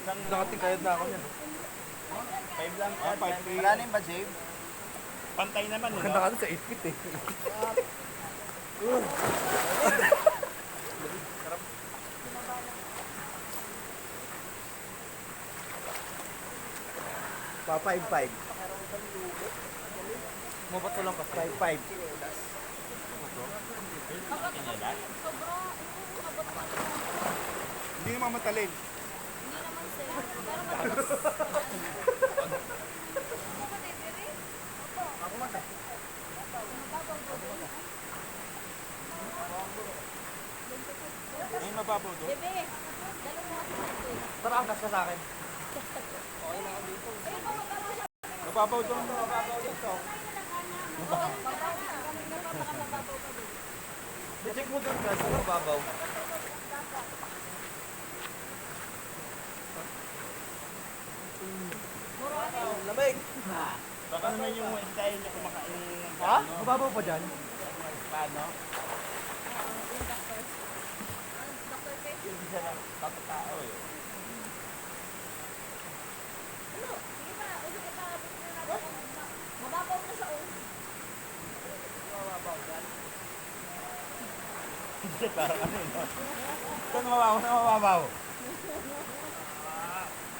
Nakatingkayad na ako yan. 5 lang. Ah, 5 Wala na yung ba-save? Pantay naman, eh, Maganda no? ka sa 8 feet eh. Pa 5-5. Mapatulang ka 5-5. Hindi naman matalin. Ay, mababaw to. Tara, angkas ka sa akin. Mababaw to. Check mo doon guys, kung mababaw. Lamig! Baka naman yung style niya kumakain ng Ha? Mababaw pa dyan? paano? Hindi siya lang tatao eh. Mababaw na siya, oh. Hindi, parang ano eh, no? Saan mababaw? Saan mababaw?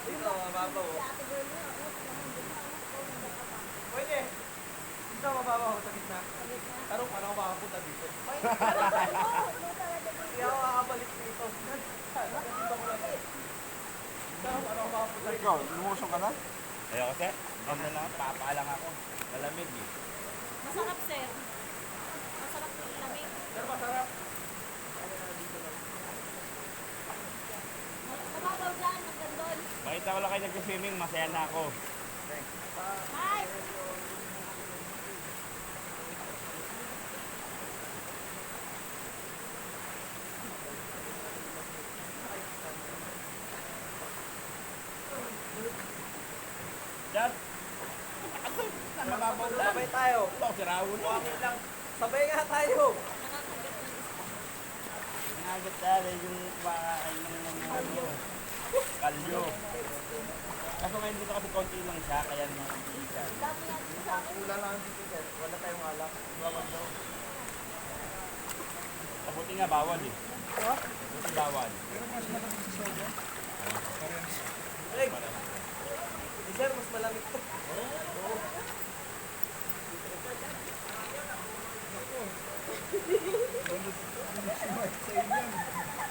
Dito, mababaw. Pwede. Dito, mababaw sa gitna. Tarong, paano ako makapunta dito? Hindi ako makabalik dito. Tarong, paano ako makapunta dito? Ikaw, lumusong ka na? Ayaw kasi. Ano na lang, papaalang ako. Malamig eh. Masarap, sir. Masarap yung lamig. Pero masarap. Mababaw dyan, hanggang doon. Makita ko lang kayo nag-swimming, masaya na ako. Hi! Dad! Saan mababaw lang? Sabay tayo. Ito, si Raul. Buhangin lang. Sabay nga tayo. Nangagat tayo yung kumakain ng kalyo. Kaso ngayon dito kasi konti lang siya, kaya hindi siya. Wala lang dito sir. Wala tayong alak. Bawal daw. Buti nga bawal eh. Buti bawal. Greg! Sir, mas malamig to. Oo.